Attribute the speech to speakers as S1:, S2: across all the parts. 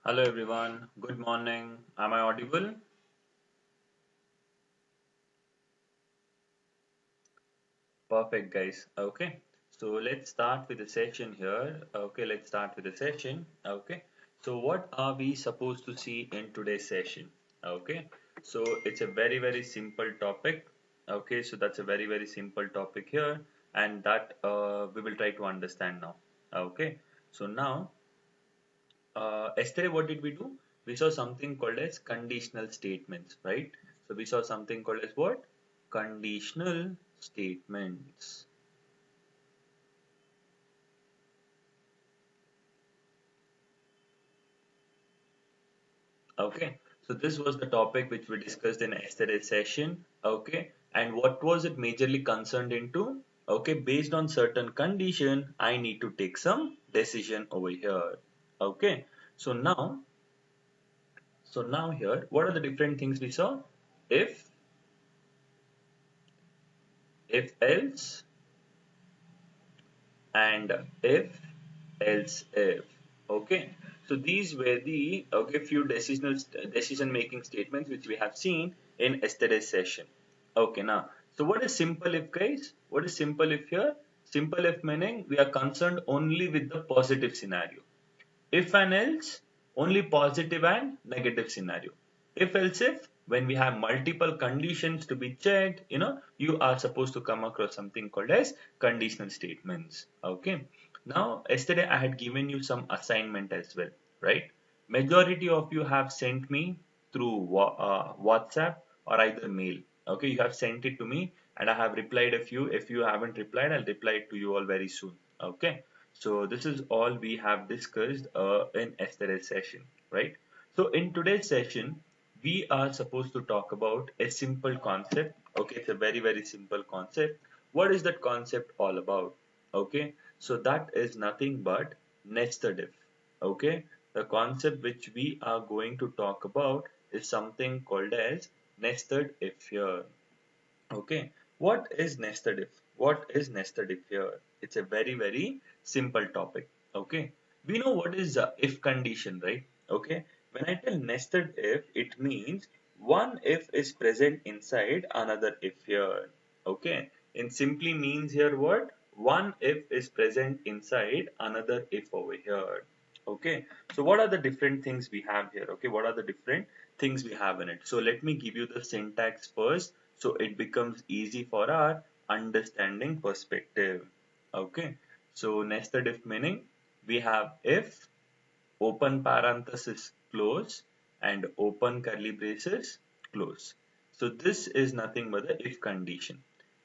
S1: Hello everyone, good morning. Am I audible? Perfect, guys. Okay, so let's start with the session here. Okay, let's start with the session. Okay, so what are we supposed to see in today's session? Okay, so it's a very simple topic. Okay, so that's a very simple topic here, and that we will try to understand now. Okay, so now yesterday, what did we do? We saw something called as conditional statements, right? So we saw something called as what? Conditional statements. Okay. So this was the topic which we discussed in yesterday's session. Okay. And what was it majorly concerned into? Okay. Based on certain condition, I need to take some decision over here. Okay. So now, so now here, what are the different things we saw? If, if else, and if else if. Okay, so these were the few decision making statements which we have seen in yesterday's session. Okay, now, so what is simple if, guys? What is simple if here? Simple if meaning we are concerned only with the positive scenario. If and else, only positive and negative scenario. If else if, when we have multiple conditions to be checked, you are supposed to come across something called as conditional statements. Okay. Now, yesterday I had given you some assignment as well, right? Majority of you have sent me through WhatsApp or either mail. Okay, you have sent it to me and I have replied a few. If you haven't replied, I'll reply it to you all very soon. Okay. So this is all we have discussed in yesterday's session, right? So in today's session, we are supposed to talk about a simple concept. Okay, it's a very simple concept. What is that concept all about? Okay, so that is nothing but nested if. Okay, the concept which we are going to talk about is something called as nested if here. Okay, what is nested if? What is nested if here? It's a very simple topic. Okay, we know what is if condition, right? Okay, when I tell nested if, it means one if is present inside another if here. Okay, it simply means here what? One if is present inside another if over here. Okay, so what are the different things we have here? Okay, what are the different things we have in it? So let me give you the syntax first so it becomes easy for our understanding perspective. Okay, so nested if meaning we have if, open parenthesis close, and open curly braces close. So this is nothing but the if condition,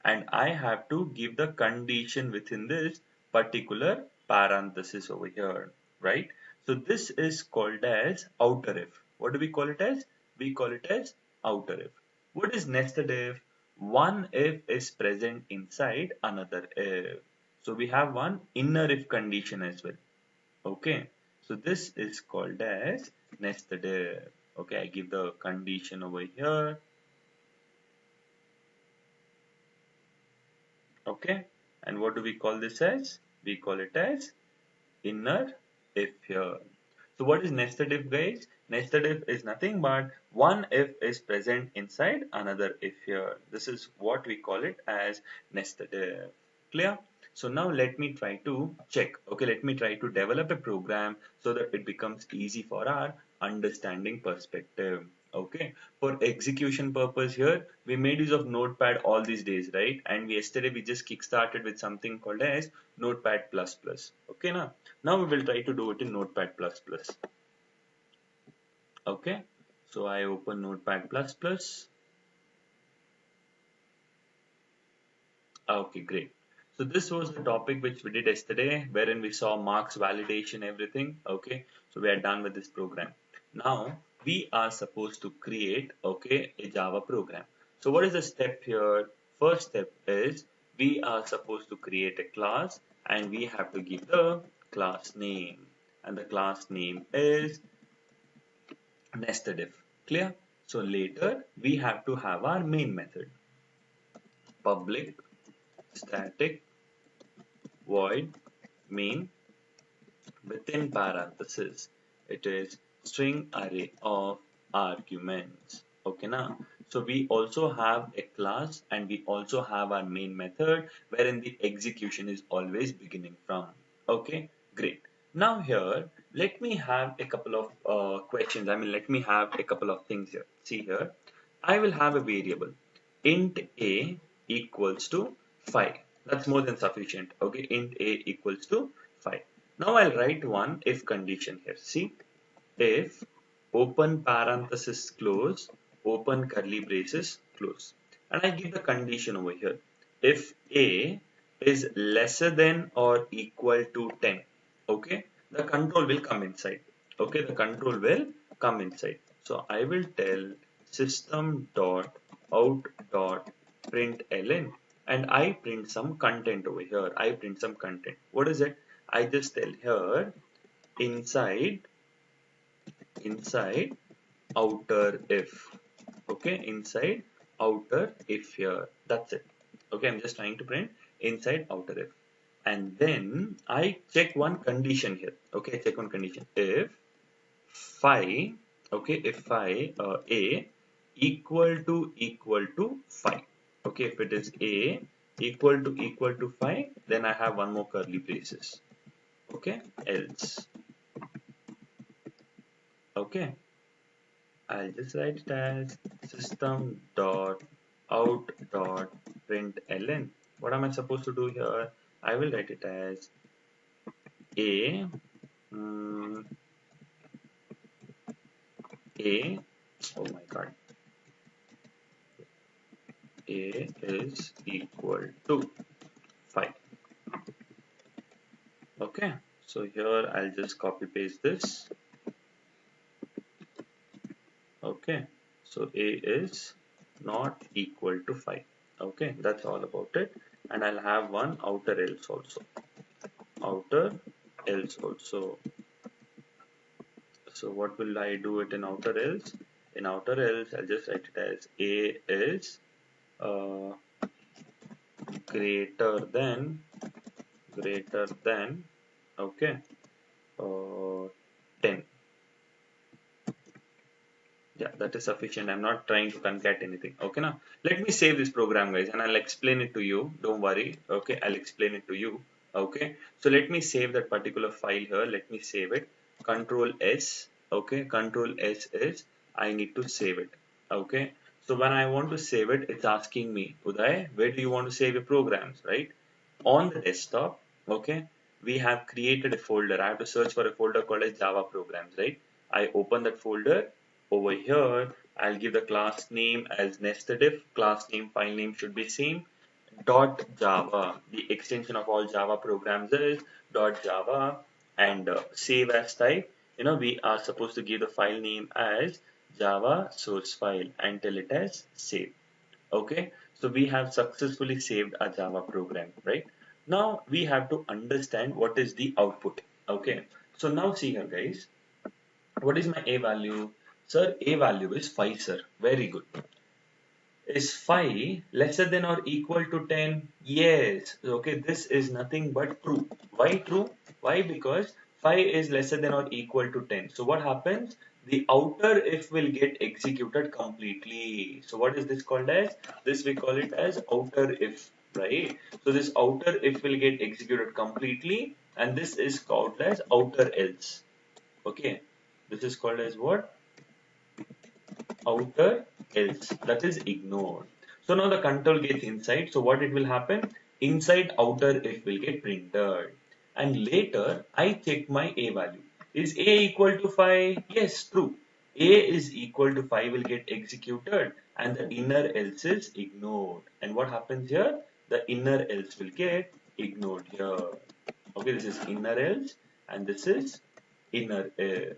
S1: and I have to give the condition within this particular parenthesis over here, right? So this is called as outer if. What do we call it as? We call it as outer if. What is nested if? One if is present inside another if. So we have one inner if condition as well. Okay, so this is called as nested if. Okay, I give the condition over here. Okay, and what do we call this as? We call it as inner if here. So what is nested if, guys? Nested if is nothing but one if is present inside another if here. This is what we call it as nested if. Clear? So now let me try to check. Okay, let me try to develop a program so that it becomes easy for our understanding perspective. Okay, for execution purpose here, we made use of Notepad all these days, right? And yesterday we just kick-started with something called as Notepad++. Okay, now we will try to do it in Notepad++. Okay, so I open Notepad++. Okay, great. So this was the topic which we did yesterday, wherein we saw marks validation, everything. Okay, so we are done with this program. Now we are supposed to create, okay, a Java program. So what is the step here? First step is we are supposed to create a class and we have to give the class name. And the class name is nested if. Clear? So later we have to have our main method. Public static void main within parenthesis. It is string array of arguments. Okay now, so we also have a class and we also have our main method wherein the execution is always beginning from. Okay, great. Now here, let me have a couple of questions. I mean, let me have a couple of things here. See here, I will have a variable int a equals to 5. That's more than sufficient. Okay, int a equals to 5. Now I'll write one if condition here. See, if open parenthesis close, open curly braces close, and I give the condition over here. If a is lesser than or equal to 10, okay, the control will come inside. Okay, the control will come inside. So I will tell system dot out dot println, and I print some content over here. I print some content. What is it? I just tell here inside outer if. Okay, inside outer if here. That's it. Okay, I'm just trying to print inside outer if, and then I check one condition here. Okay, check one condition. If phi, okay, if phi a equal to 5. Okay, if it is a equal to 5, then I have one more curly braces. Okay, else. Okay, I'll just write it as system dot out dot println. What am I supposed to do here? I will write it as a mm, a oh my god, a is equal to 5. Okay, so here I'll just copy paste this. Okay, so a is not equal to 5. Okay, that's all about it, and I'll have one outer else also. Outer else also. So what will I do it in outer else? In outer else, I'll just write it as a is uh, greater than okay, 10. Yeah, that is sufficient. I'm not trying to concat anything. Okay, now let me save this program, guys, and I'll explain it to you. Don't worry. Okay, I'll explain it to you. Okay, so let me save that particular file here. Let me save it. Control S. Okay, Control S is I need to save it. Okay, so when I want to save it, it's asking me, Uday, where do you want to save your programs, right? On the desktop, okay, we have created a folder. I have to search for a folder called as Java programs, right? I open that folder. Over here, I'll give the class name as nested if. Class name, file name should be same. Dot Java. The extension of all Java programs is dot Java, and save as type. You know, we are supposed to give the file name as Java source file and tell it as save. Okay, so we have successfully saved a Java program, right? Now we have to understand what is the output. Okay, so now see here, guys, what is my a value? Sir, a value is 5, sir. Very good. Is 5 lesser than or equal to 10? Yes. Okay, this is nothing but true. Why true? Why? Because 5 is lesser than or equal to 10. So what happens? The outer if will get executed completely. So what is this called as? This we call it as outer if, right? So this outer if will get executed completely, and this is called as outer else. Okay, this is called as what? Outer else, that is ignored. So now the control gets inside. So what it will happen? Inside outer if will get printed. And later I check my a value. Is a equal to 5? Yes, true. A is equal to 5 will get executed and the inner else is ignored. And what happens here? The inner else will get ignored here. Okay, this is inner else and this is inner if.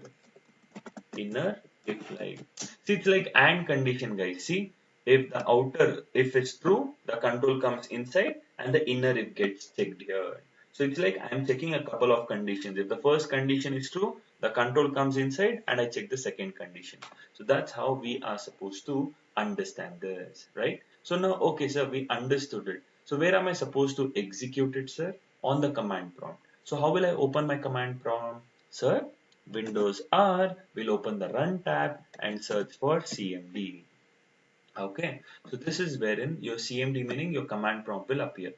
S1: Inner if like, see, it's like and condition, guys. See, if the outer if is true, the control comes inside and the inner if gets checked here. So it's like I'm checking a couple of conditions. If the first condition is true, the control comes inside and I check the second condition. So that's how we are supposed to understand this, right? So now, okay, sir, we understood it. So where am I supposed to execute it, sir? On the command prompt. So how will I open my command prompt? Sir, Windows R will open the Run tab and search for CMD. Okay, so this is wherein your CMD, meaning your command prompt, will appear.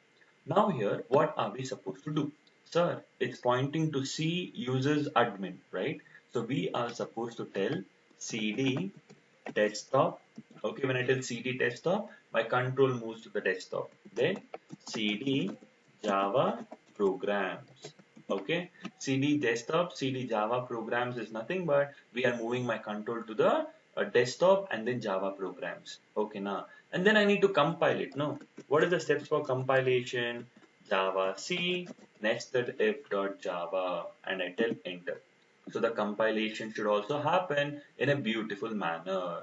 S1: Now here, what are we supposed to do? Sir, it's pointing to C users admin, right? So we are supposed to tell CD desktop. Okay, when I tell CD desktop, my control moves to the desktop. Then CD Java programs. Okay, CD desktop, CD Java programs is nothing but we are moving my control to the desktop and then Java programs. Okay, now and then I need to compile it. No, what is the steps for compilation? Java C nested if dot Java and I tell enter. So the compilation should also happen in a beautiful manner.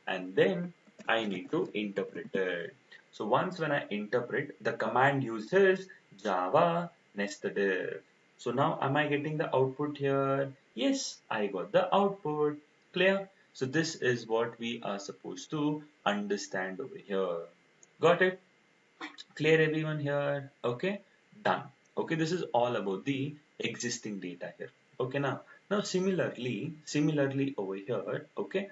S1: And then I need to interpret it. So once when I interpret, the command uses Java nested if. So now am I getting the output here? Yes, I got the output. Clear? So this is what we are supposed to understand over here. Got it? Clear everyone here? Okay, done. Okay, this is all about the existing data here. Okay, now similarly over here, okay,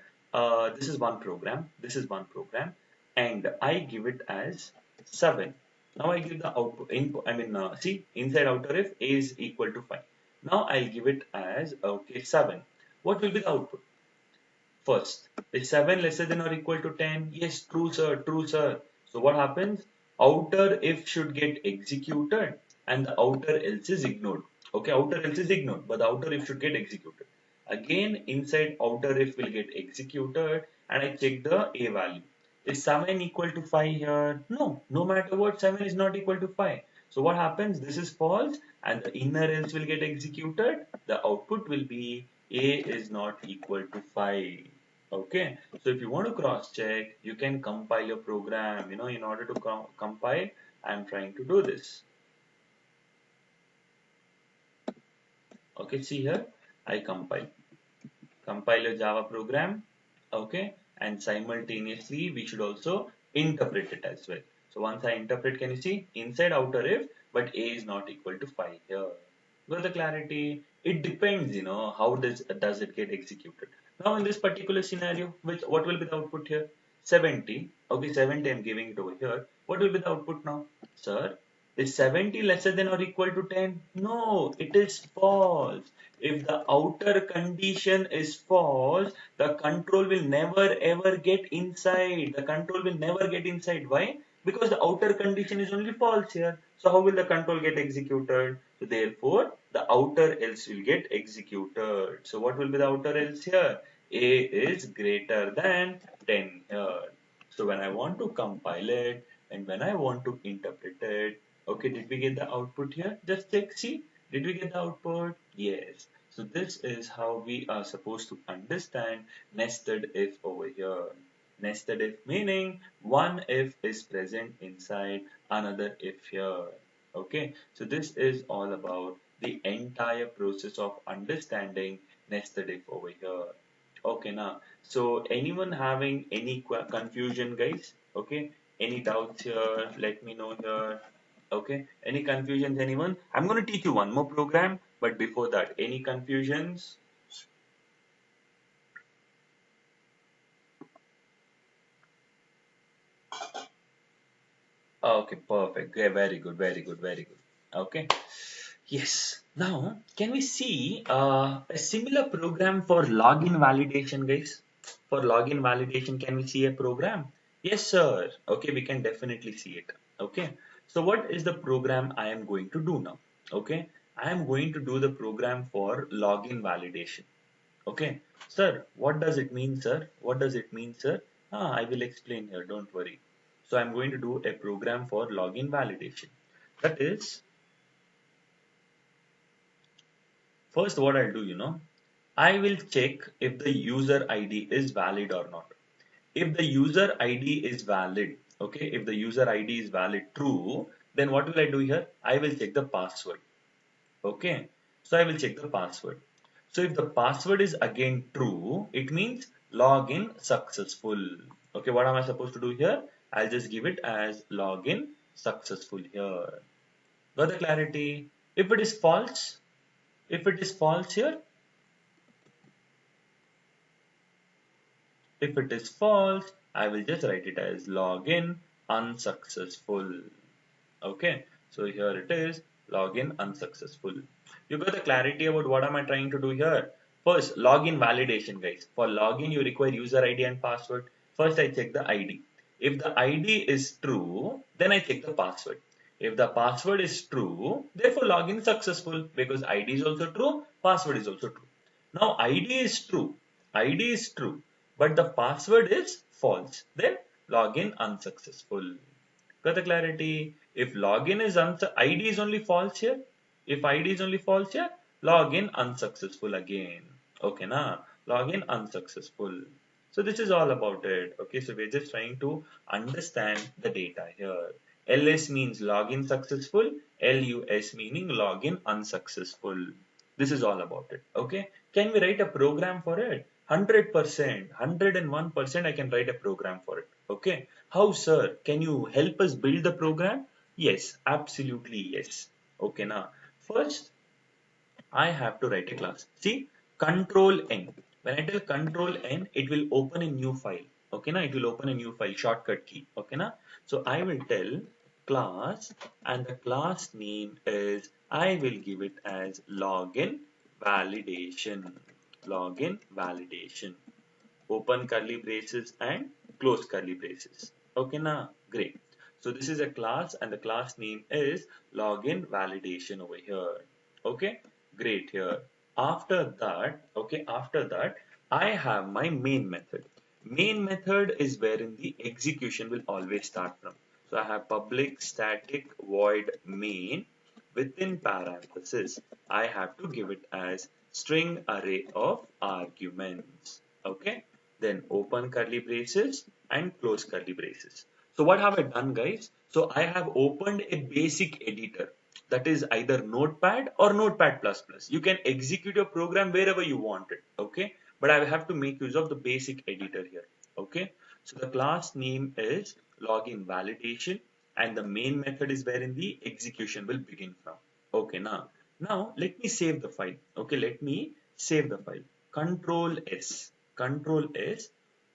S1: this is one program, and I give it as 7. Now I give the output input, see, inside outer if a is equal to 5. Now I'll give it as, okay, 7. What will be the output? First, is 7 lesser than or equal to 10? Yes, true sir, true sir. So what happens? Outer if should get executed and the outer else is ignored. Okay, outer else is ignored, but the outer if should get executed. Again, inside outer if will get executed and I check the A value. Is 7 equal to 5 here? No, no matter what, 7 is not equal to 5. So what happens? This is false and the inner else will get executed. The output will be A is not equal to 5. Okay, so if you want to cross check, you can compile your program. In order to compile, I'm trying to do this. Okay, see here, I compile a Java program. Okay, and simultaneously we should also interpret it as well. So once I interpret, can you see inside outer if, but A is not equal to 5 here. Got the clarity? It depends, how does it get executed. Now in this particular scenario, what will be the output here? 70. Okay, 70 I'm giving it over here. What will be the output now? Sir, is 70 lesser than or equal to 10? No, it is false. If the outer condition is false, the control will never ever get inside. The control will never get inside. Why? Because the outer condition is only false here. So how will the control get executed? So therefore, the outer else will get executed. So what will be the outer else here? A is greater than 10 here. So when I want to compile it and when I want to interpret it, okay, did we get the output here? Just check, see, did we get the output? Yes. So this is how we are supposed to understand nested if over here. Nested if meaning one if is present inside another if here. Okay, so this is all about the entire process of understanding nested if over here. Okay, now, so anyone having any confusion, guys? Okay, any doubts here? Let me know here. Okay, any confusions, anyone? I'm going to teach you one more program, but before that, any confusions? Okay, perfect. Yeah, very good, very good, very good. Okay, yes. Now, can we see a similar program for login validation, guys? For login validation, can we see a program? Yes, sir. Okay, we can definitely see it. Okay, so what is the program I am going to do now? Okay, I am going to do the program for login validation. Okay, sir, what does it mean, sir? What does it mean, sir? I will explain here, don't worry. So I'm going to do a program for login validation. That is, first what I'll do, I will check if the user ID is valid or not. If the user ID is valid, okay, if the user ID is valid true, then what will I do here? I will check the password. Okay, so I will check the password. So if the password is again true, it means login successful. Okay, what am I supposed to do here? I'll just give it as login successful here. Got the clarity? If it is false here, If it is false, I will just write it as login unsuccessful. Okay, so here it is, login unsuccessful. You got the clarity about what am I trying to do here? First, login validation, guys. For login, you require user ID and password. First, I check the ID. If the ID is true, then I check the password. If the password is true, therefore login is successful because ID is also true, password is also true. Now ID is true, ID is true, but the password is false. Then login unsuccessful. Got the clarity? If login is ID is only false here. If ID is only false here, login unsuccessful again. Okay, na? Login unsuccessful. So this is all about it. Okay, so we're just trying to understand the data here. LS means login successful, LUS meaning login unsuccessful. This is all about it. Okay, can we write a program for it? 100%, 101% I can write a program for it. Okay, how, sir? Can you help us build the program? Yes, absolutely yes. Okay, now first I have to write a class. See, control N. When I tell control N, it will open a new file. Okay, now it will open a new file, shortcut key. Okay, now so I will tell class, and the class name is, I will give it as login validation. Login validation. Open curly braces and close curly braces. Okay, now great. So this is a class and the class name is login validation over here. Okay, great here. After that, I have my main method. Main method is wherein the execution will always start from. So I have public static void main. Within parenthesis, I have to give it as string array of arguments. Okay, then open curly braces and close curly braces. So what have I done, guys? So I have opened a basic editor, that is either Notepad or Notepad++. You can execute your program wherever you want it. Okay, but I have to make use of the basic editor here. Okay, so the class name is login validation and the main method is wherein the execution will begin from. Okay, now let me save the file. Okay, let me save the file. Control S.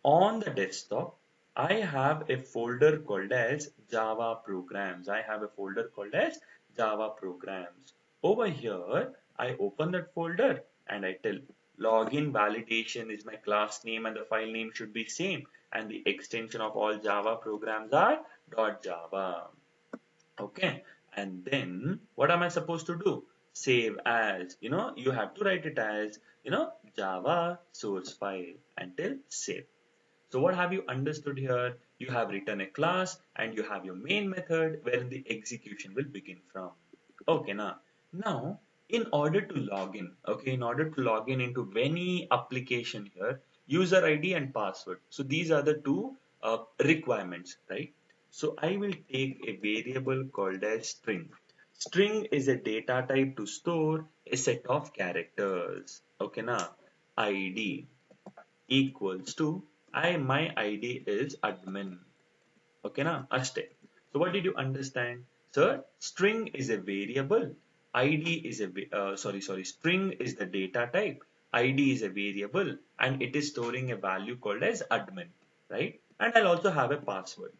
S1: On the desktop, I have a folder called as Java programs. I have a folder called as Java programs. Over here, I open that folder and I tell login validation is my class name and the file name should be same and the extension of all Java programs are .java. Okay, and then what am I supposed to do? Save as, you have to write it as, Java source file until save. So what have you understood here? You have written a class and you have your main method wherein the execution will begin from. Okay, now in order to log in, okay, in order to log in into any application here, user ID and password. So these are the two requirements, right? So I will take a variable called as string. String is a data type to store a set of characters. Okay, now ID equals to my ID is admin. Okay, na ashte. So what did you understand? Sir, string is a variable. ID is a string is the data type. ID is a variable and it is storing a value called as admin, right? And I'll also have a password.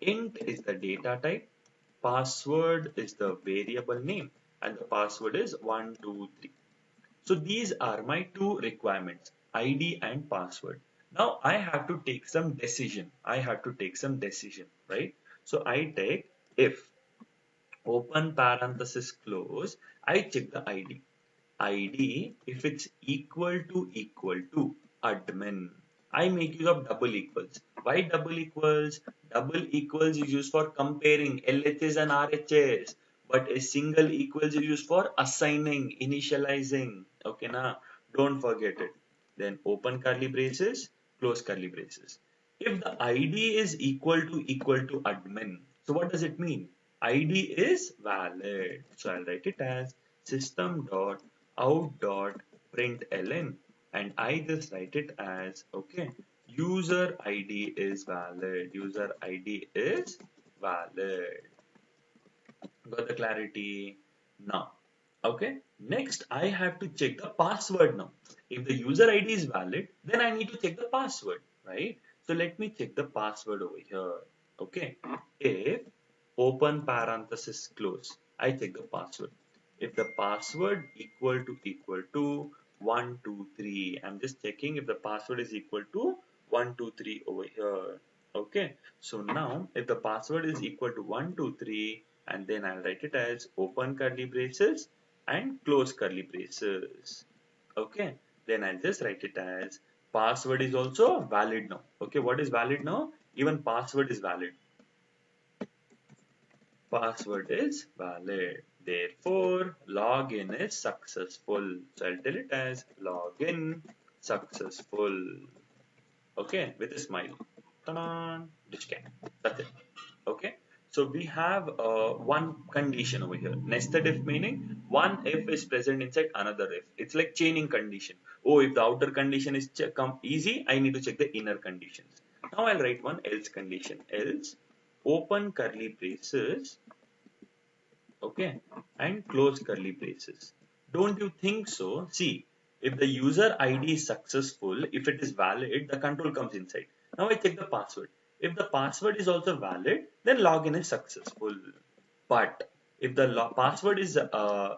S1: Int is the data type. Password is the variable name and the password is 123. So these are my two requirements, ID and password. Now I have to take some decision. Right? So I take if open parenthesis close, I check the ID. ID, if it's equal to admin, I make use of double equals. Why double equals? Double equals is used for comparing LHS and RHS, but a single equals is used for assigning, initializing. Okay, now don't forget it. Then open curly braces, close curly braces. If the ID is equal to admin, so what does it mean? ID is valid. So I'll write it as system.out.println and I just write it as okay, user ID is valid. User ID is valid. Got the clarity? Now, okay. Next, I have to check the password now. If the user ID is valid, then I need to check the password, right? So let me check the password over here. Okay, if open parenthesis close, I check the password. If the password equal to 123, I'm just checking if the password is equal to 123 over here. Okay, so now if the password is equal to 123, and then I'll write it as open curly braces and close curly braces. Okay, then I'll just write it as password is also valid now. Okay, what is valid now? Even password is valid. Password is valid. Therefore, login is successful. So I'll tell it as login successful. Okay, with a smile. Ta-da! Discan. That's it. Okay. So we have one condition over here. Nested if meaning one if is present inside another if. It's like chaining condition. Oh, if the outer condition is come easy, I need to check the inner conditions. Now I'll write one else condition. Else open curly braces, okay, and close curly braces. Don't you think so? See, if the user ID is successful, if it is valid, the control comes inside. Now I check the password. If the password is also valid, then login is successful. But if the password is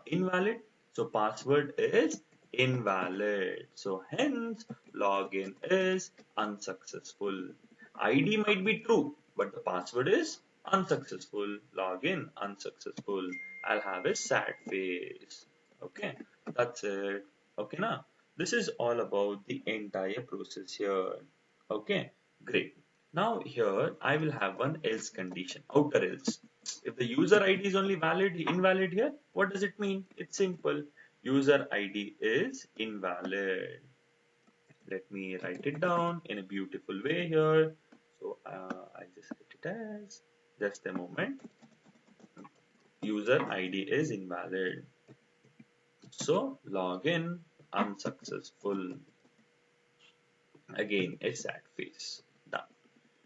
S1: invalid, so password is invalid. So hence login is unsuccessful. ID might be true, but the password is unsuccessful. Login unsuccessful. I'll have a sad face. Okay, that's it. Okay, now this is all about the entire process here. Okay, great. Now here I will have one else condition, outer else. If the user ID is only valid, invalid here, what does it mean? It's simple. User ID is invalid. Let me write it down in a beautiful way here. So I just write it as, just a moment. User ID is invalid. So login unsuccessful. Again, a sad face. Done.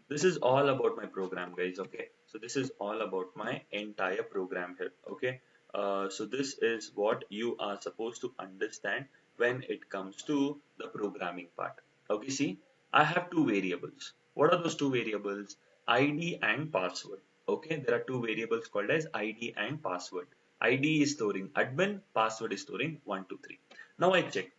S1: This is all about my program, guys. Okay, so this is all about my entire program here. Okay, so this is what you are supposed to understand when it comes to the programming part. Okay, see, I have two variables. What are those two variables? ID and password. Okay, there are two variables called as ID and password. ID is storing admin, password is storing 123. Now I check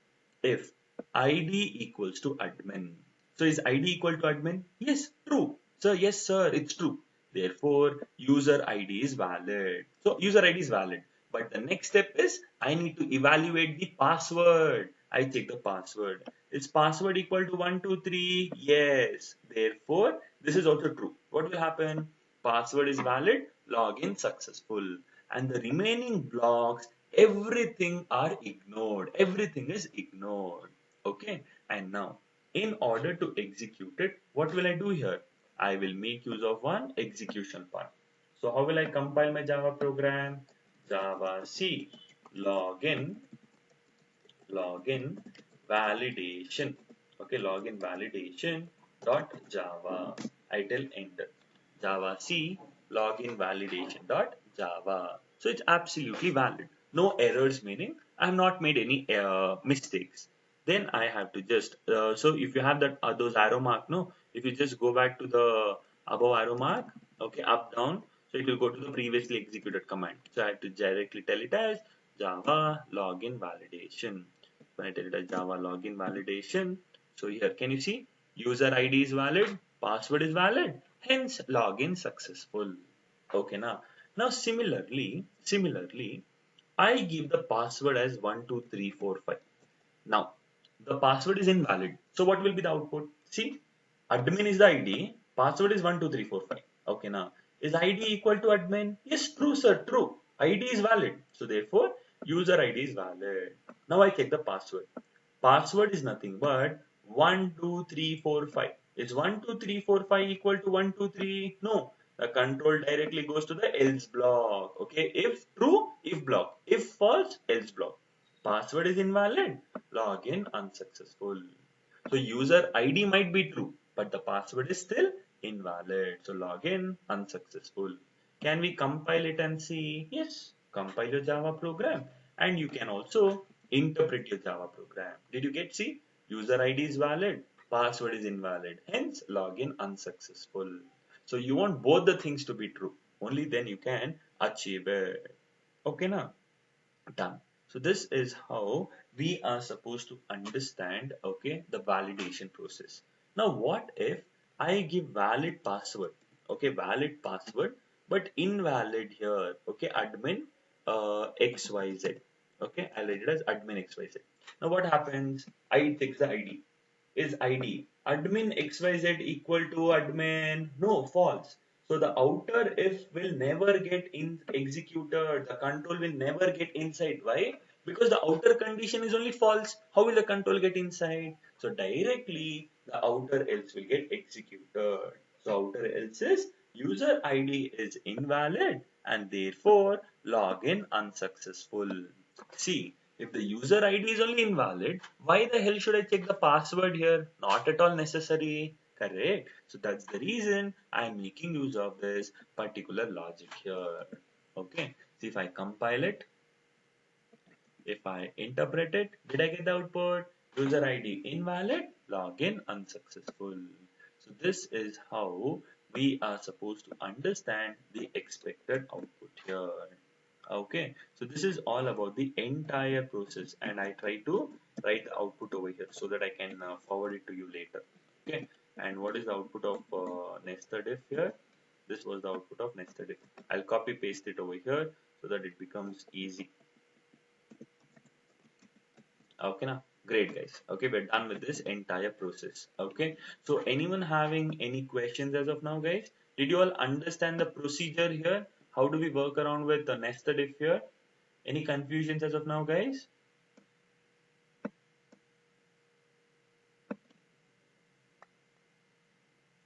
S1: if ID equals to admin. So is ID equal to admin? Yes, true. So yes, sir, it's true. Therefore, user ID is valid. So user ID is valid. But the next step is I need to evaluate the password. I check the password. Is password equal to 123? Yes. Therefore, this is also true. What will happen? Password is valid, login successful. And the remaining blocks, everything are ignored. Everything is ignored. Okay. And now, in order to execute it, what will I do here? I will make use of one execution part. So how will I compile my Java program? Java C login validation. Okay, login validation dot Java. I tell enter. Java C login validation dot Java. So it's absolutely valid. No errors, meaning I have not made any mistakes. Then I have to just so if you have that those arrow mark, no, if you just go back to the above arrow mark, okay, up down, so it will go to the previously executed command. So I have to directly tell it as Java login validation. When I tell it as Java login validation, so here can you see user ID is valid, password is valid, hence login successful. Okay, now similarly, I give the password as 12345. Now, the password is invalid. So what will be the output? See, admin is the ID, password is 12345. Okay, now, is ID equal to admin? Yes, true, sir, true. ID is valid. So therefore, user ID is valid. Now I check the password. Password is nothing but 12345. Is 12345 equal to 123? No. The control directly goes to the else block. Okay, if true, if block. If false, else block. Password is invalid, login unsuccessful. So user ID might be true, but the password is still invalid. So login unsuccessful. Can we compile it and see? Yes, compile your Java program, and you can also interpret your Java program. Did you get see? User ID is valid, password is invalid, hence login unsuccessful. So you want both the things to be true, only then you can achieve it. Okay, now done. So this is how we are supposed to understand, okay, the validation process. Now what if I give valid password, okay, valid password, but invalid here, okay, admin XYZ, okay, I'll write it as admin XYZ. Now what happens? I takes the ID. Is ID admin XYZ equal to admin? No, false. So the outer if will never get in executed. The control will never get inside. Why? Because the outer condition is only false. How will the control get inside? So directly the outer else will get executed. So outer else is user ID is invalid and therefore login unsuccessful. See, if the user ID is only invalid, why the hell should I check the password here? Not at all necessary. Correct. So that's the reason I'm making use of this particular logic here. Okay. So if I compile it, if I interpret it, did I get the output? User ID invalid, login unsuccessful. So this is how we are supposed to understand the expected output here. Okay, so this is all about the entire process, and I try to write the output over here so that I can forward it to you later. Okay, and what is the output of nested if here? This was the output of nested if. I'll copy paste it over here so that it becomes easy. Okay, now great guys. Okay, we're done with this entire process. Okay, so anyone having any questions as of now, guys? Did you all understand the procedure here? How do we work around with the nested if here? Any confusions as of now, guys?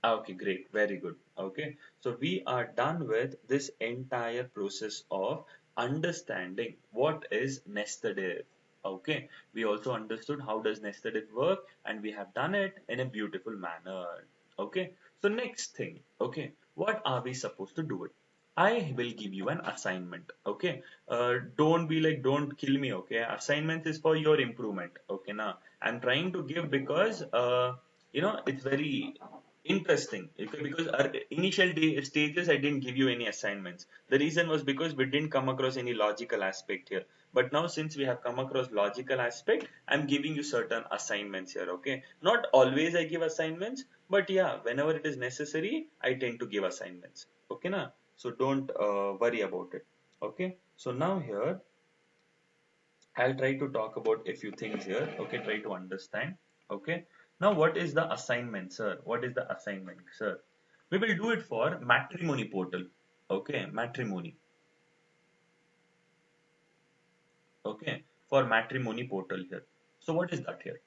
S1: Okay, great. Very good. Okay. So we are done with this entire process of understanding what is nested if. Okay. We also understood how does nested if work and we have done it in a beautiful manner. Okay. So next thing. Okay. What are we supposed to do it? I will give you an assignment. Okay. Don't be like, don't kill me. Okay. Assignment is for your improvement. Okay. Now I'm trying to give because, it's very interesting because our initial stages I didn't give you any assignments. The reason was because we didn't come across any logical aspect here. But now since we have come across logical aspect, I'm giving you certain assignments here. Okay, not always I give assignments, but yeah, whenever it is necessary, I tend to give assignments. Okay, na? So don't worry about it. Okay, so now here I'll try to talk about a few things here. Okay, try to understand. Okay. Now, what is the assignment, sir? What is the assignment, sir? We will do it for matrimony portal. Okay, matrimony. Okay, for matrimony portal here. So, what is that here?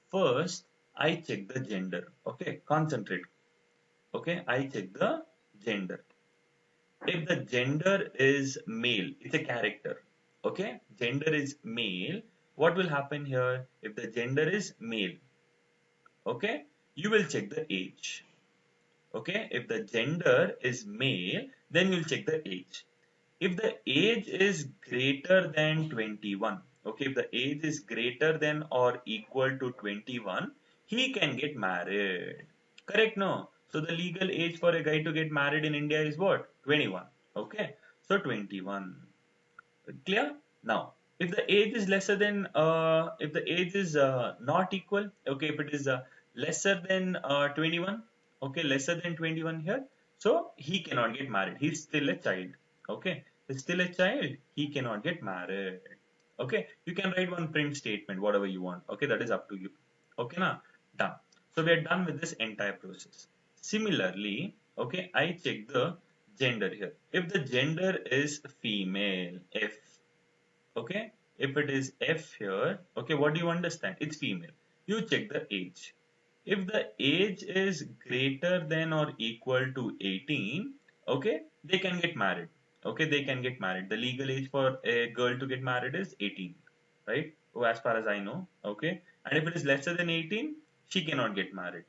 S1: First, I check the gender. Okay, concentrate. Okay, I check the gender. If the gender is male, it's a character. Okay, gender is male. What will happen here? If the gender is male, okay, you will check the age. Okay, if the gender is male, then you'll check the age. If the age is greater than 21, okay, if the age is greater than or equal to 21, he can get married. Correct? No. So the legal age for a guy to get married in India is what? 21. Okay. So 21. Clear? Now, if the age is lesser than, if the age is not equal, okay, if it is lesser than 21, okay, lesser than 21 here, so he cannot get married. He's still a child. Okay, he's still a child. He cannot get married. Okay, you can write one print statement, whatever you want. Okay, that is up to you. Okay, now done. So we are done with this entire process. Similarly, okay, I check the gender here. If the gender is female, F, okay, if it is F here, okay, what do you understand? It's female. You check the age. If the age is greater than or equal to 18, okay, they can get married. Okay, they can get married. The legal age for a girl to get married is 18, right? Oh, as far as I know, okay. And if it is lesser than 18, she cannot get married.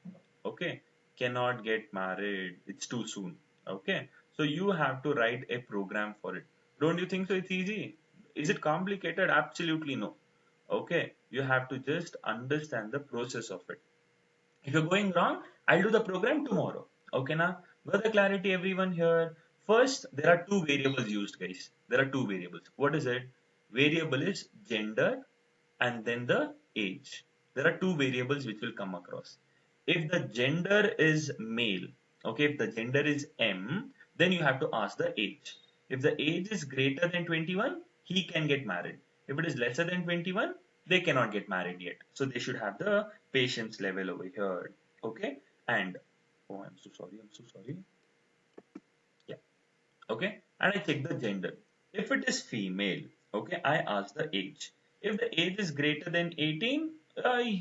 S1: Okay, cannot get married. It's too soon. Okay, so you have to write a program for it. Don't you think so? It's easy. Is it complicated? Absolutely no. Okay, you have to just understand the process of it. If you're going wrong, I'll do the program tomorrow. Okay, now, got the clarity everyone here? First, there are two variables used, guys. There are two variables. What is it? Variable is gender and then the age. There are two variables which will come across. If the gender is male, okay, if the gender is M, then you have to ask the age. If the age is greater than 21, he can get married. If it is lesser than 21, they cannot get married yet. So they should have the patience level over here. Okay, and oh, I'm so sorry, I'm so sorry. Yeah, okay, and I check the gender. If it is female, okay, I ask the age. If the age is greater than 18,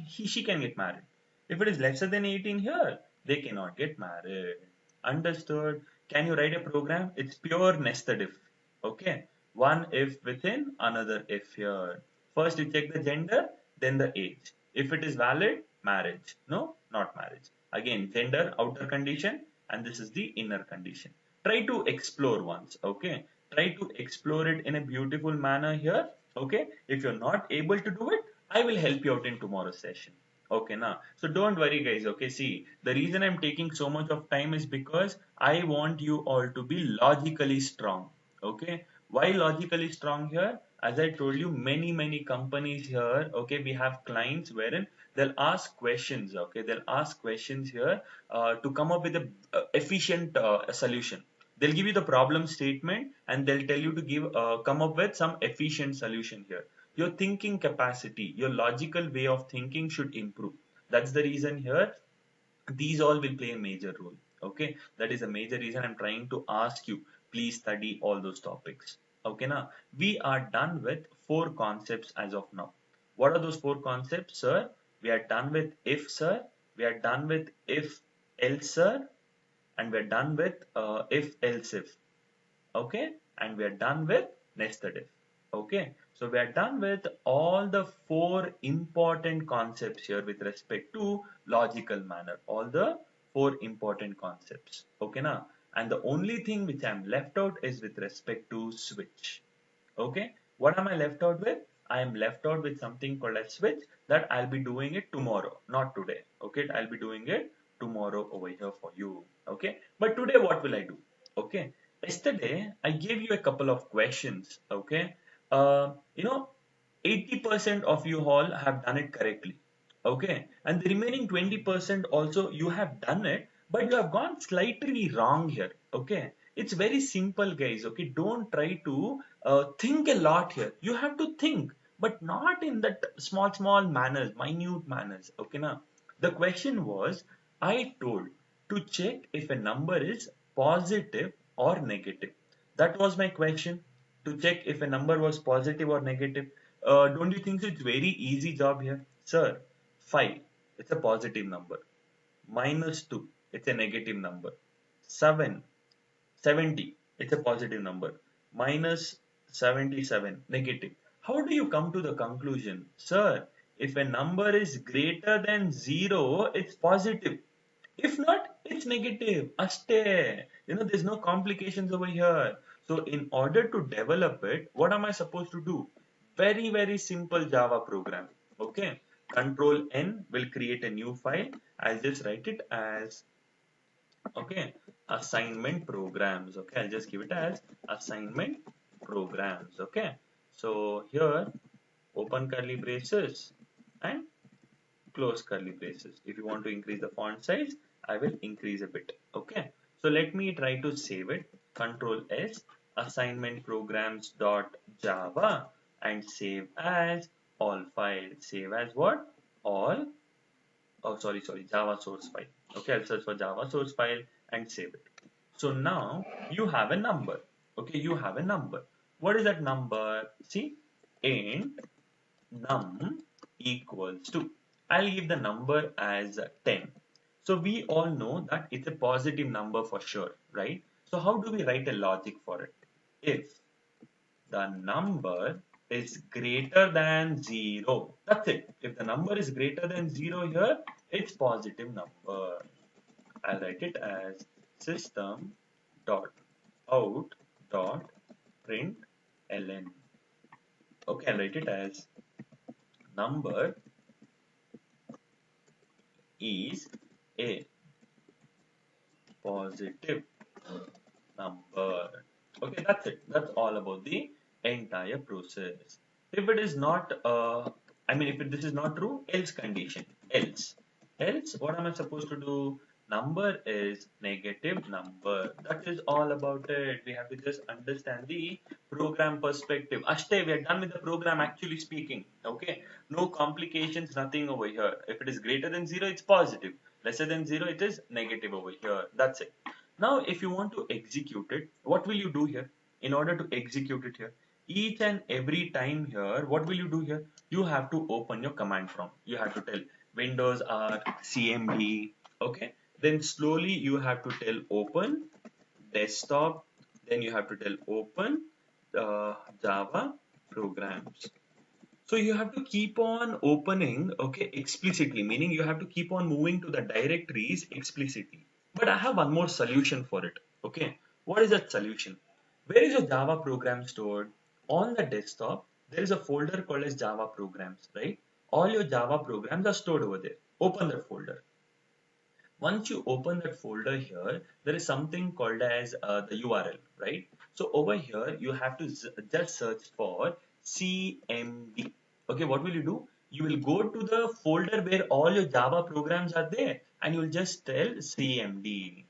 S1: she can get married. If it is lesser than 18 here, they cannot get married. Understood? Can you write a program? It's pure nested if. Okay, one if within another if here. First you check the gender, then the age. If it is valid, marriage. No, not marriage. Again, gender, outer condition, and this is the inner condition. Try to explore once. Okay, try to explore it in a beautiful manner here. Okay, if you're not able to do it, I will help you out in tomorrow's session. Okay, now, so don't worry, guys. Okay, see, the reason I'm taking so much of time is because I want you all to be logically strong. Okay, why logically strong here? As I told you, many companies here, okay, we have clients wherein they'll ask questions. Okay, they'll ask questions here to come up with a efficient solution. They'll give you the problem statement and they'll tell you to give come up with some efficient solution here. Your thinking capacity, your logical way of thinking should improve. That's the reason here these all will play a major role. Okay, that is a major reason I'm trying to ask you, please study all those topics. Okay, now we are done with four concepts as of now. What are those four concepts, sir? We are done with if, sir. We are done with if else, sir, and we're done with if else if. Okay, and we're done with nested if. Okay, so we are done with all the four important concepts here with respect to logical manner, all the four important concepts. Okay, now, and the only thing which I'm left out is with respect to switch. Okay, what am I left out with? I am left out with something called a switch that I'll be doing it tomorrow, not today. Okay, I'll be doing it tomorrow over here for you. Okay, but today what will I do? Okay, yesterday I gave you a couple of questions. Okay, you know, 80% of you all have done it correctly. Okay, and the remaining 20% also you have done it, but you have gone slightly wrong here. Okay, it's very simple, guys. Okay, don't try to think a lot here. You have to think, but not in that small manners, minute manners. Okay, now the question was, I told to check if a number is positive or negative. That was my question, to check if a number was positive or negative. Don't you think so? It's very easy job here, sir. 5, it's a positive number. Minus 2, it's a negative number. 7, 70, it's a positive number. Minus 77, negative. How do you come to the conclusion? Sir, if a number is greater than 0, it's positive. If not, it's negative. Aste. There's no complications over here. So in order to develop it, what am I supposed to do? Very simple Java program. Okay. Control N will create a new file. I'll just write it as, okay, assignment programs. Okay, I'll just give it as assignment programs. Okay. So here, open curly braces and close curly braces. If you want to increase the font size, I will increase a bit. Okay, so let me try to save it. Control S, assignment programs dot Java, and save as all files. Save as what? All. Oh, sorry, Java source file. Okay, I'll search for Java source file and save it. So now you have a number. Okay, you have a number. What is that number? See, int num equals to, I'll give the number as 10. So we all know that it's a positive number for sure, right? So how do we write a logic for it? If the number is greater than 0, that's it. If the number is greater than 0 here, it's positive number. I'll write it as system dot out dot print ln. Okay, I'll write it as number is a positive number. Okay, that's it. That's all about the entire process. If it is not, if this is not true, else condition. Else, what am I supposed to do? Number is negative number. That is all about it. We have to just understand the program perspective. Ashte, we are done with the program actually speaking. Okay, no complications, nothing over here. If it is greater than 0, it's positive. Lesser than 0, it is negative over here. That's it. Now, if you want to execute it, what will you do here? In order to execute it here, each and every time here, what will you do here? You have to open your command prompt. You have to tell Windows R CMD. Okay. Then slowly you have to tell open desktop. Then you have to tell open Java programs. So you have to keep on opening, okay, explicitly, meaning you have to keep on moving to the directories explicitly. But I have one more solution for it. Okay. What is that solution? Where is your Java program stored? On the desktop, there is a folder called as Java programs, right? All your Java programs are stored over there. Open that folder. Once you open that folder here, there is something called as the URL, right? So over here, you have to just search for CMD. Okay, what will you do? You will go to the folder where all your Java programs are there and you will just tell CMD.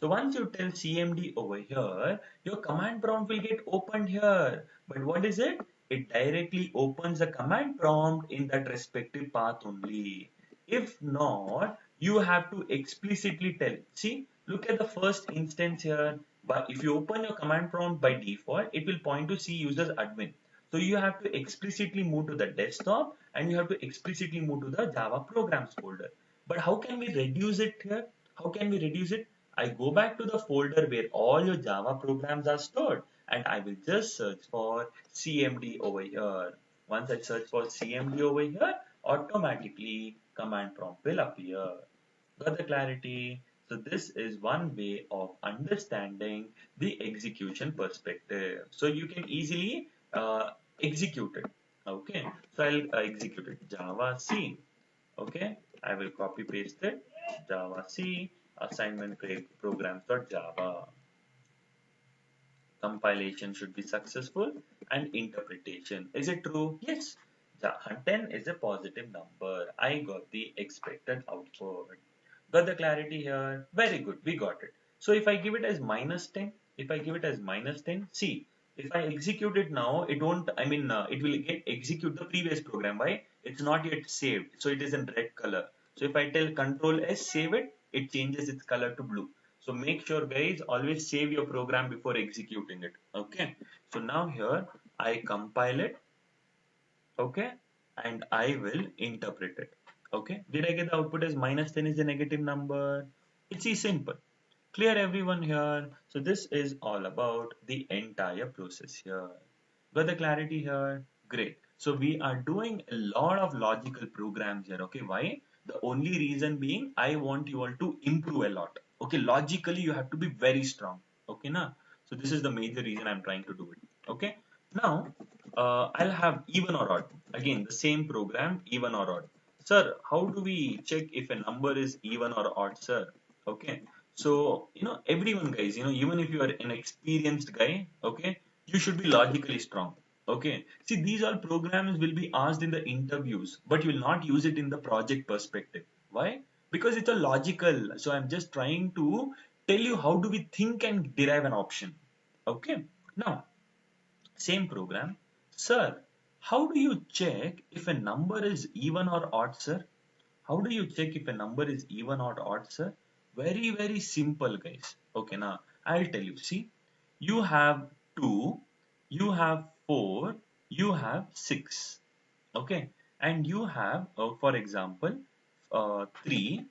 S1: So once you tell CMD over here, your command prompt will get opened here. But what is it? It directly opens the command prompt in that respective path only. If not, you have to explicitly tell. See, look at the first instance here. But if you open your command prompt by default, it will point to C users admin. So you have to explicitly move to the desktop and you have to explicitly move to the Java programs folder. But how can we reduce it here? How can we reduce it? I go back to the folder where all your Java programs are stored and I will just search for CMD over here. Once I search for CMD over here, automatically command prompt will appear. Got the clarity? So this is one way of understanding the execution perspective. So you can easily execute it. Okay, so I'll execute it. Java C. Okay, I will copy paste it. Java C assignment programs.java. Compilation should be successful and interpretation. Is it true? Yes. 10 is a positive number. I got the expected output. Got the clarity here? Very good. We got it. So if I give it as minus 10, if I give it as minus 10, see, if I execute it now, it won't, it will get execute the previous program. Why? It's not yet saved. So it is in red color. So if I tell Control S, save it, it changes its color to blue. So make sure guys, always save your program before executing it. Okay. So now here I compile it. Okay. And I will interpret it. Okay. Did I get the output as minus 10 is a negative number? It's simple. Clear everyone here. So this is all about the entire process here. Got the clarity here? Great. So we are doing a lot of logical programs here. Okay. Why? The only reason being I want you all to improve a lot. Okay. Logically you have to be very strong. Okay. Now, so this is the major reason I'm trying to do it. Okay. Now, I'll have even or odd. Again, the same program, even or odd. Sir, how do we check if a number is even or odd, sir? Okay. So, everyone guys, even if you are an experienced guy, okay, you should be logically strong. Okay. See, these all programs will be asked in the interviews, but you will not use it in the project perspective. Why? Because it's a logical. So I'm just trying to tell you how do we think and derive an option. Okay. Now, same program. Sir, how do you check if a number is even or odd, sir? How do you check if a number is even or odd, sir? Very, very simple, guys. Okay, now I'll tell you. See, you have 2, you have 4, you have 6. Okay, and you have, for example, 3,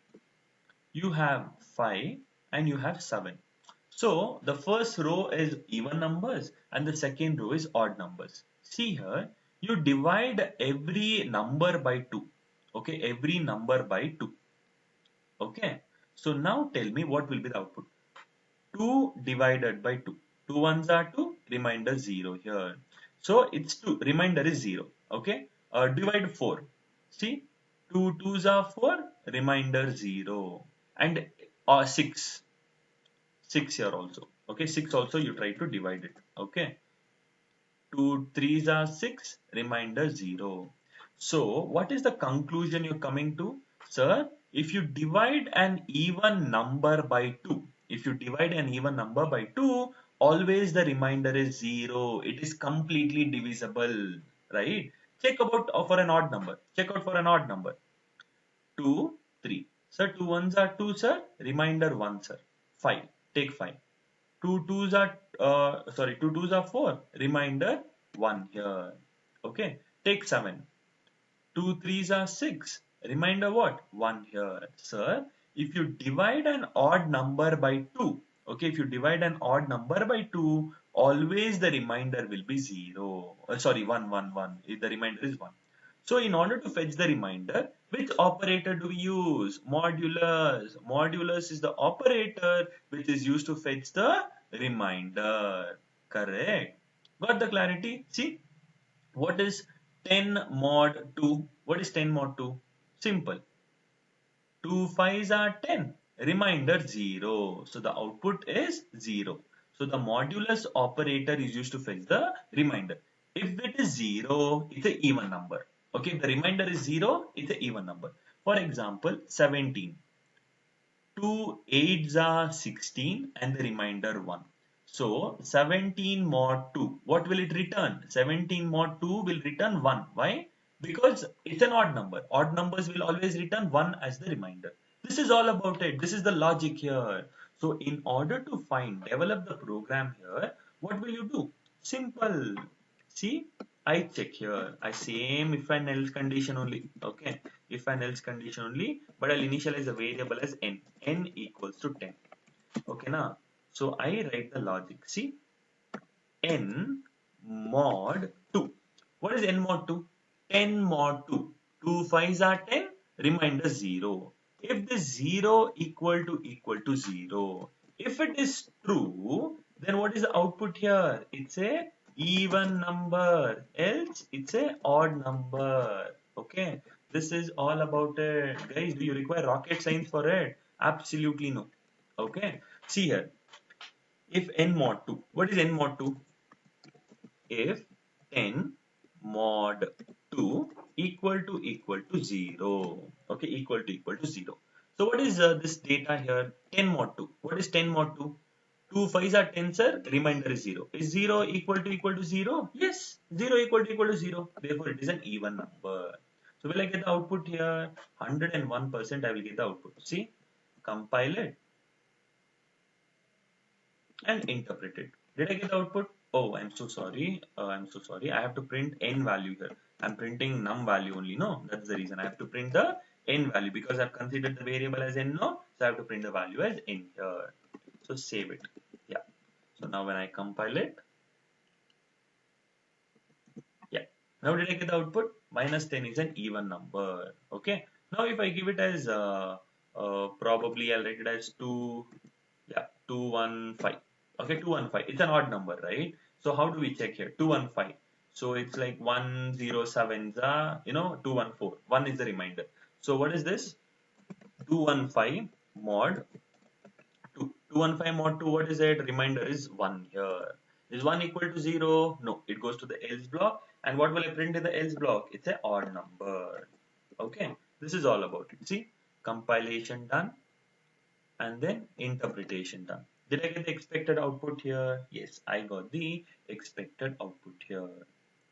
S1: you have 5, and you have 7. So the first row is even numbers and the second row is odd numbers. See here, you divide every number by 2. Okay, every number by 2. Okay, so now tell me what will be the output. 2 divided by 2. 2 ones are 2, remainder 0 here. So it's 2, remainder is 0. Okay, divide 4. See, 2 twos are 4, remainder 0. And 6. 6 here also. Okay, 6 also you try to divide it. Okay. 2 threes are 6, remainder 0. So, what is the conclusion you're coming to? Sir, if you divide an even number by 2, if you divide an even number by 2, always the remainder is 0. It is completely divisible, right? Check about for an odd number. Check out for an odd number. 2, 3. Sir, 2 ones are 2, sir. Remainder 1, sir. 5. Take 5. Two twos are 4. Remainder 1 here. Okay. Take 7. 2 threes are 6. Remainder what? 1 here. Sir, if you divide an odd number by 2, okay, if you divide an odd number by 2, always the remainder will be 0. Sorry, 1, 1, 1. The remainder is 1. So in order to fetch the remainder, which operator do we use? Modulus. Modulus is the operator which is used to fetch the remainder. Correct. Got the clarity? See, what is 10 mod 2? What is 10 mod 2? Simple. 2 fives are 10. Remainder 0. So the output is 0. So the modulus operator is used to fetch the remainder. If it is 0, it's an even number. Okay, if the remainder is 0, it's an even number. For example, 17. 2 eights are 16 and the remainder 1. So 17 mod 2, what will it return? 17 mod 2 will return 1. Why? Because it's an odd number. Odd numbers will always return 1 as the remainder. This is all about it. This is the logic here. So in order to develop the program here, what will you do? Simple. See, I check here. I same if and else condition only. Okay, if and else condition only, but I'll initialize a variable as n. N equals to 10. Okay, now. So I write the logic. See, n mod 2. What is n mod 2? 10 mod 2. 2 fives are 10, remainder 0. If this 0 equal to 0, if it is true, then what is the output here? It's a even number, else it's a odd number. Okay, this is all about it. Guys, do you require rocket science for it? Absolutely no. Okay, see here. If n mod 2, what is n mod 2? If 10 mod 2 equal to 0. Okay, equal to 0. So what is this data here? 10 mod 2. What is 10 mod 2? 2 fives are 10, sir. Remainder is 0. Is 0 equal to 0? Yes. 0 equal to 0. Therefore, it is an even number. So will I get the output here? 101% I will get the output. See? Compile it and interpret it. Did I get the output? Oh, I'm so sorry. I'm so sorry. I have to print n value here. I'm printing num value only. No, that's the reason. I have to print the n value because I've considered the variable as n now. So I have to print the value as n here. So save it. Yeah. So now when I compile it, yeah. Now did I get the output? Minus 10 is an even number. Okay. Now if I give it as probably I'll write it as 2, yeah, 215. Okay, 215. It's an odd number, right? So how do we check here? 215. So it's like 107, 214. 1 is the remainder. So what is this? 215 mod 2. 215 mod 2, what is it? Remainder is 1 here. Is 1 equal to 0? No, it goes to the else block. And what will I print in the else block? It's an odd number. Okay, this is all about it. See, compilation done and then interpretation done. Did I get the expected output here? Yes, I got the expected output here.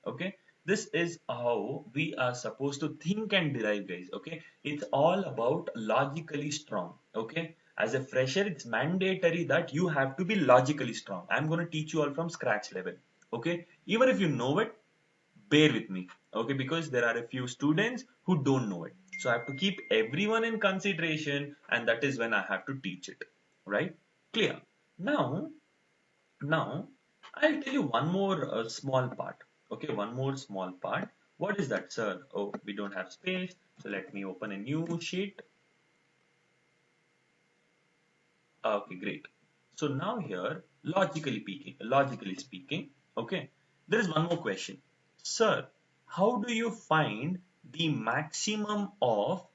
S1: Okay, this is how we are supposed to think and derive, guys. Okay, it's all about logically strong. Okay, as a fresher, it's mandatory that you have to be logically strong. I'm going to teach you all from scratch level. Okay, even if you know it, bear with me, okay, because there are a few students who don't know it, so I have to keep everyone in consideration, and that is when I have to teach it, right? Clear? Now now I'll tell you one more small part. Okay, one more small part. What is that, sir? Oh, we don't have space, so let me open a new sheet. Okay, great. So now here, logically speaking, okay, there is one more question. Sir, how do you find the maximum of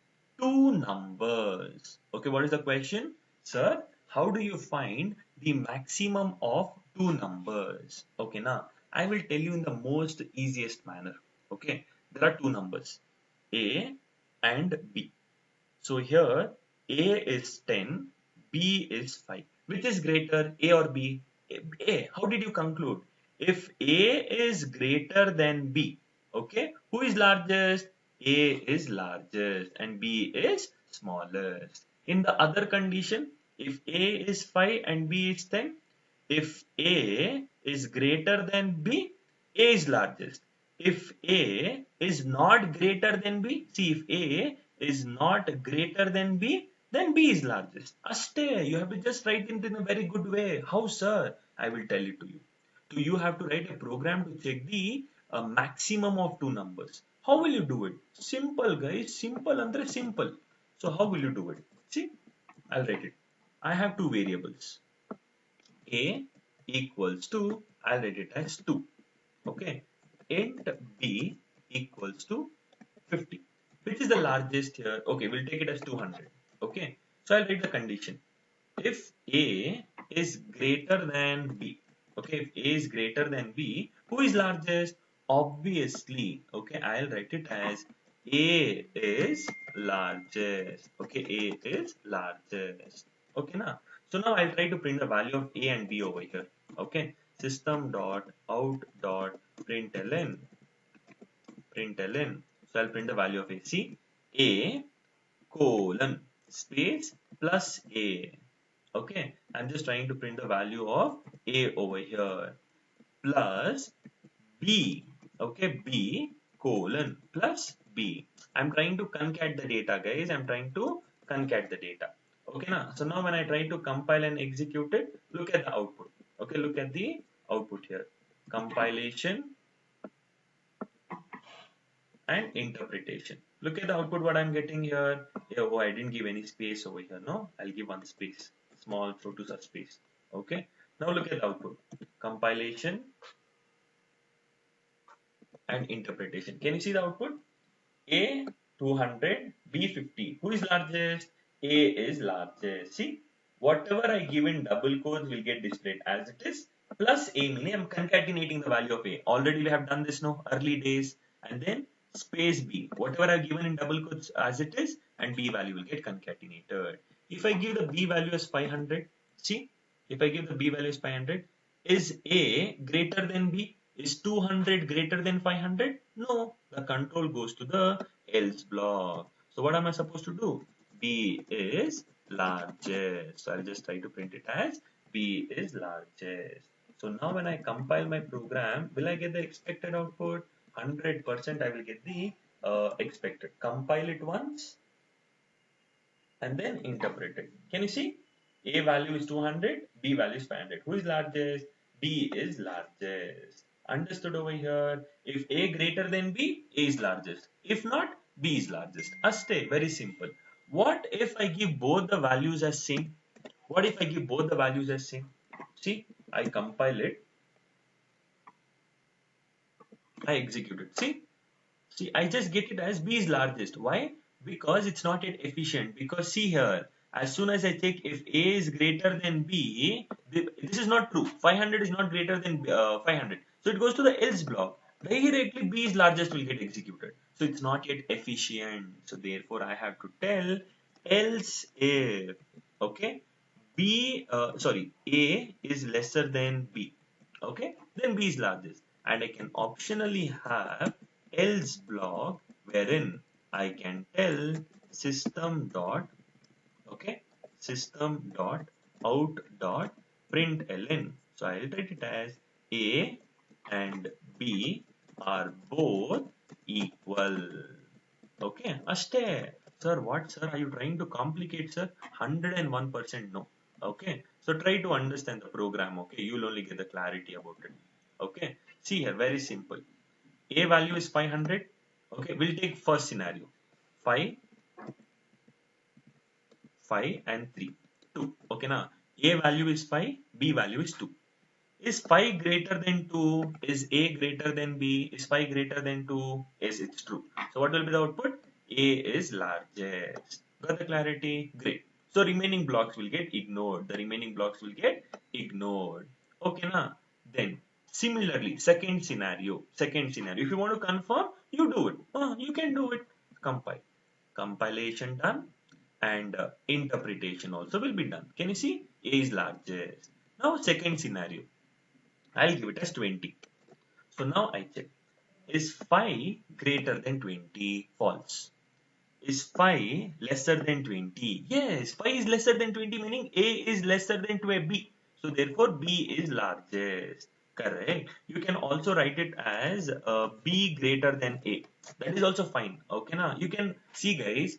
S1: two numbers. Okay, what is the question? Sir, how do you find the maximum of two numbers? Okay, now I will tell you in the most easiest manner. Okay, there are two numbers, A and B. So here A is 10, B is 5. Which is greater, A or B? A. How did you conclude? If A is greater than B, okay, who is largest? A is largest and B is smallest. In the other condition, if A is 5 and B is 10, if A is greater than B, A is largest. If A is not greater than B, see, if A is not greater than B, then B is largest. Aste, you have to just write it in a very good way. How, sir? I will tell it to you. So you have to write a program to check the maximum of two numbers. How will you do it? Simple, guys. Simple andre simple. So how will you do it? See, I'll write it. I have two variables. A equals to, I'll write it as 2. Okay. Int B equals to 50. Which is the largest here? Okay, we'll take it as 200. Okay. So I'll write the condition. If A is greater than B, okay, if A is greater than B, who is largest? Obviously, okay, I'll write it as A is largest. Okay, A is largest. Okay, now. So now I'll try to print the value of A and B over here. Okay, system dot out dot println. So I'll print the value of A. See, A colon space plus A. Okay, I'm just trying to print the value of A over here plus B. Okay, B colon plus B. I'm trying to concat the data, guys. I'm trying to concat the data. Okay, now, so now when I try to compile and execute it, look at the output. Okay, look at the output here. Compilation and interpretation. Look at the output what I'm getting here. Oh, I didn't give any space over here. No, I'll give one space. Small throw to such space. Okay. Now look at the output. Compilation and interpretation. Can you see the output? A 200, B 50. Who is largest? A is largest. See, whatever I give in double quotes will get displayed as it is. Plus A, meaning I'm concatenating the value of A. Already we have done this now, early days. And then space B. Whatever I've given in double quotes as it is, and B value will get concatenated. If I give the B value as 500, see, if I give the B value as 500, is A greater than B? Is 200 greater than 500? No, the control goes to the else block. So what am I supposed to do? B is largest. So I'll just try to print it as B is largest. So now when I compile my program, will I get the expected output? 100% I will get the expected. Compile it once and then interpret it. Can you see? A value is 200, B value is 500. Who is largest? B is largest. Understood over here? If A greater than B, A is largest. If not, B is largest. Aste, very simple. What if I give both the values as same? What if I give both the values as same? See, I compile it, I execute it. See, I just get it as B is largest. Why? Because it's not yet efficient. Because see here, as soon as I take if A is greater than B, this is not true. 500 is not greater than 500. So it goes to the else block. Directly B is largest will get executed. So it's not yet efficient. So therefore I have to tell else if, okay, A is lesser than B. Okay, then B is largest. And I can optionally have else block wherein I can tell system dot, okay, system dot out dot println. So I'll write it as A and B are both equal. Okay, Aste. Sir, what, sir? Are you trying to complicate, sir? 101% no. Okay, so try to understand the program. Okay, you'll only get the clarity about it. Okay, see here, very simple. A value is 500. Okay, we'll take first scenario. 5, 5 and 3. 2. Okay, now A value is 5, B value is 2. Is 5 greater than 2? Is A greater than B? Is 5 greater than 2? Yes, it's true. So what will be the output? A is largest. Got the clarity? Great. So remaining blocks will get ignored. The remaining blocks will get ignored. Okay, na? Then similarly, second scenario. Second scenario. If you want to confirm, you do it. You can do it. Compile. Compilation done, and interpretation also will be done. Can you see? A is largest. Now second scenario. I'll give it as 20. So now I check. Is 5 greater than 20? False. Is 5 lesser than 20? Yes, 5 is lesser than 20, meaning A is lesser than 2B. So therefore B is largest. Correct. You can also write it as B greater than A. That is also fine. Okay, now you can see, guys,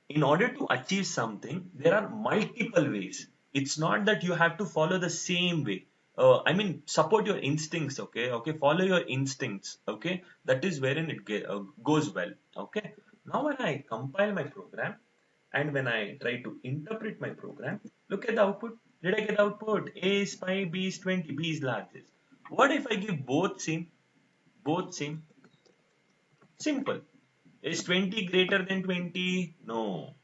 S1: in order to achieve something, there are multiple ways. It's not that you have to follow the same way. I mean, support your instincts, okay, follow your instincts, okay, that is wherein it goes well, okay. Now when I compile my program and when I try to interpret my program, look at the output. Did I get the output? A is 5, B is 20, B is largest. What if I give both same? Both same. Simple. Is 20 greater than 20? No.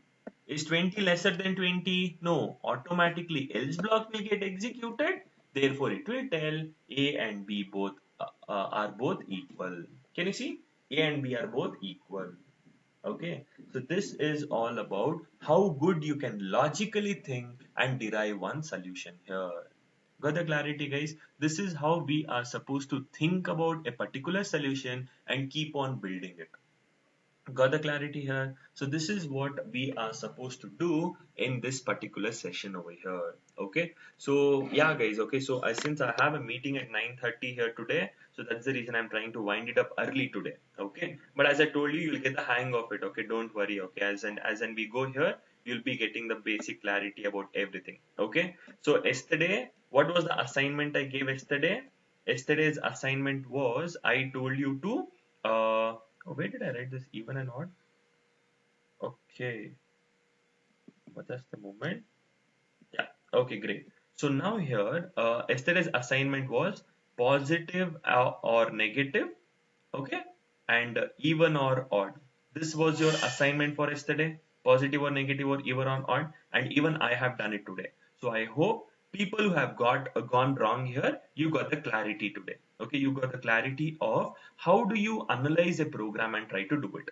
S1: Is 20 lesser than 20? No. Automatically else block will get executed. Therefore, it will tell A and B both are both equal. Can you see? A and B are both equal. Okay. So this is all about how good you can logically think and derive one solution here. Got the clarity, guys? This is how we are supposed to think about a particular solution and keep on building it. Got the clarity here? So this is what we are supposed to do in this particular session over here. Okay. So yeah, guys. Okay. So since I have a meeting at 9:30 here today, so that's the reason I'm trying to wind it up early today. Okay. But as I told you, you'll get the hang of it. Okay. Don't worry. Okay. As we go here, you'll be getting the basic clarity about everything. Okay. So yesterday, what was the assignment I gave yesterday? Yesterday's assignment was I told you to oh, where did I write this? Even and odd? Okay. But just a moment. Yeah. Okay, great. So now here, yesterday's assignment was positive or negative. Okay. And even or odd. This was your assignment for yesterday. Positive or negative or even or odd. And even I have done it today. So I hope people who have gone wrong here, you got the clarity today. Okay. You got the clarity of how do you analyze a program and try to do it.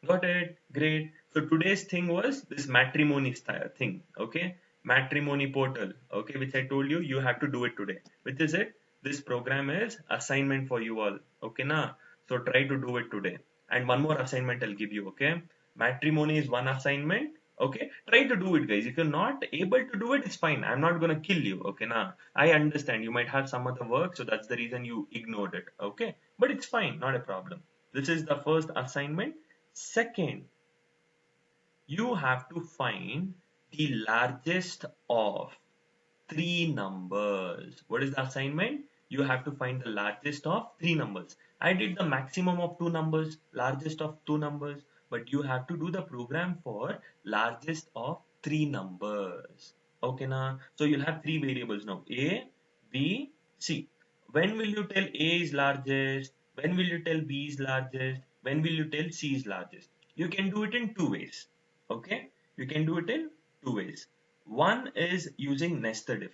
S1: Got it? Great. So today's thing was this matrimony style thing. Okay. Matrimony portal. Okay. Which I told you, you have to do it today. Which is it? This program is assignment for you all. Okay. Na? So try to do it today. And one more assignment I'll give you. Okay. Matrimony is one assignment. Okay. Try to do it, guys. If you're not able to do it, it's fine. I'm not going to kill you. Okay. Na? I understand you might have some other work. So that's the reason you ignored it. Okay. But it's fine. Not a problem. This is the first assignment. Second, you have to find the largest of three numbers. What is the assignment? You have to find the largest of three numbers. I did the maximum of two numbers, largest of two numbers, but you have to do the program for largest of three numbers. Okay, now, so you'll have three variables now: A, B, C. When will you tell A is largest? When will you tell B is largest? When will you tell C is largest? You can do it in two ways. Okay, you can do it in two ways. One is using nested if.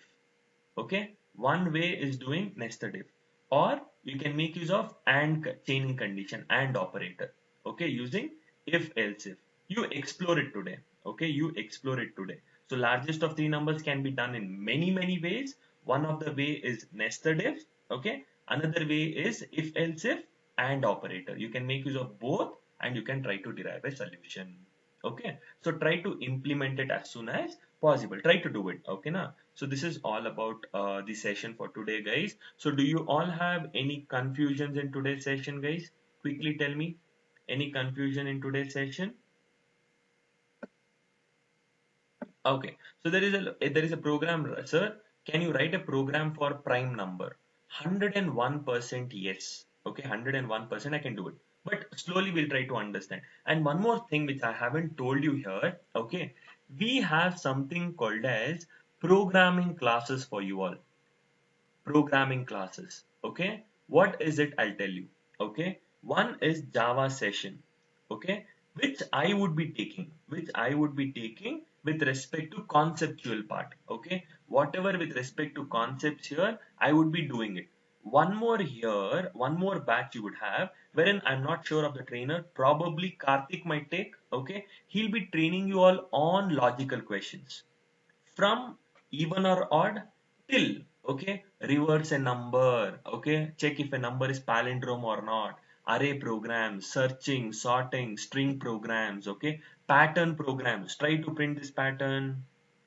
S1: Okay, one way is doing nested if, or you can make use of and chaining condition and operator. Okay, using if else if. You explore it today. Okay, you explore it today. So largest of three numbers can be done in many ways. One of the way is nested if. Okay, another way is if else if and operator. You can make use of both and you can try to derive a solution. Okay, so try to implement it as soon as possible. Try to do it. Okay, now. So this is all about the session for today, guys. So do you all have any confusions in today's session, guys? Quickly tell me. Any confusion in today's session? Okay, so there is a program, sir. Can you write a program for prime number? 101% yes. Okay, 101% I can do it. But slowly we'll try to understand. And one more thing which I haven't told you here. Okay, we have something called as programming classes for you all. programming classes. Okay, what is it? I'll tell you. Okay, one is Java session. Okay, which I would be taking with respect to conceptual part. Okay, whatever with respect to concepts here, I would be doing it. One more here, one more batch you would have, wherein I'm not sure of the trainer. Probably Karthik might take. Okay, he'll be training you all on logical questions from even or odd till, okay, reverse a number, okay, check if a number is palindrome or not, array programs, searching, sorting, string programs, okay, pattern programs, try to print this pattern,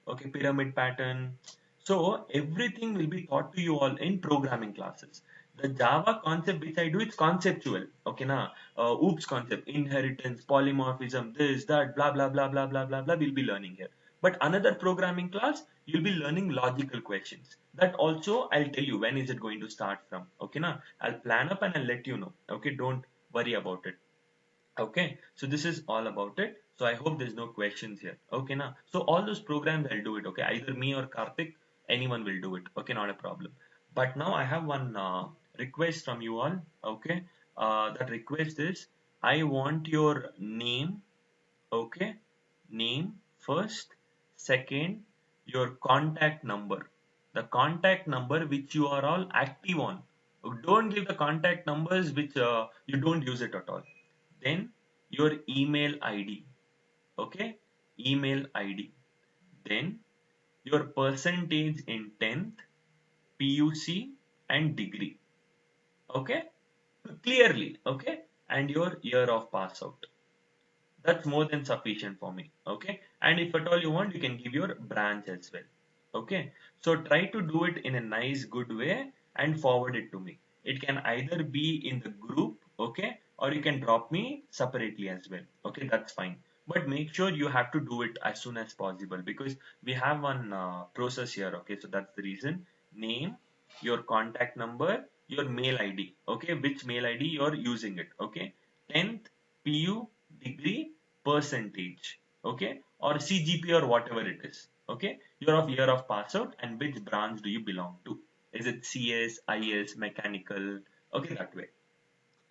S1: okay, pyramid pattern. So everything will be taught to you all in programming classes. The Java concept which I do, it's conceptual, okay, na, oops concept, inheritance, polymorphism, this, that, blah, blah, blah, blah, blah, blah, blah, we'll be learning here. But another programming class, you'll be learning logical questions. That also I'll tell you when is it going to start from. Okay, na? I'll plan up and I'll let you know. Okay, don't worry about it. Okay, so this is all about it. So I hope there's no questions here. Okay, now. So all those programs I'll do it. Okay, either me or Karthik, anyone will do it. Okay, not a problem. But now I have one request from you all. Okay, that request is I want your name. Okay, name first, second, your contact number, the contact number which you are all active on. Don't give the contact numbers which you don't use it at all. Then your email ID. Okay, email ID. Then your percentage in 10th, PUC and degree. Okay, clearly. Okay, and your year of pass out. That's more than sufficient for me. Okay, and if at all you want, you can give your branch as well. Okay, so try to do it in a nice good way and forward it to me. It can either be in the group, okay, or you can drop me separately as well. Okay, that's fine, but make sure you have to do it as soon as possible because we have one process here. Okay, so that's the reason. Name, your contact number, your mail ID. Okay, which mail ID you're using it. Okay, 10th, PU, degree, percentage, okay, or CGP or whatever it is, okay, year of pass out, and which branch do you belong to? Is it CS, IS, mechanical? Okay, that way.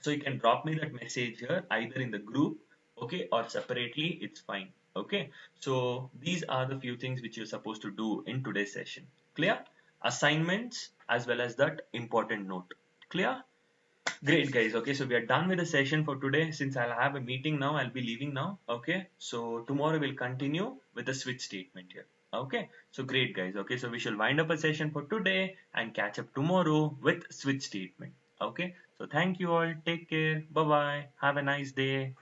S1: So you can drop me that message here either in the group, okay, or separately, it's fine. Okay, so these are the few things which you're supposed to do in today's session. Clear? Assignments as well as that important note. Clear? Great guys. Okay, so we are done with the session for today. Since I'll have a meeting now, I'll be leaving now. Okay, so tomorrow we'll continue with the switch statement here. Okay, so great guys. Okay, so we shall wind up a session for today and catch up tomorrow with switch statement. Okay, so thank you all. Take care. Bye bye. Have a nice day.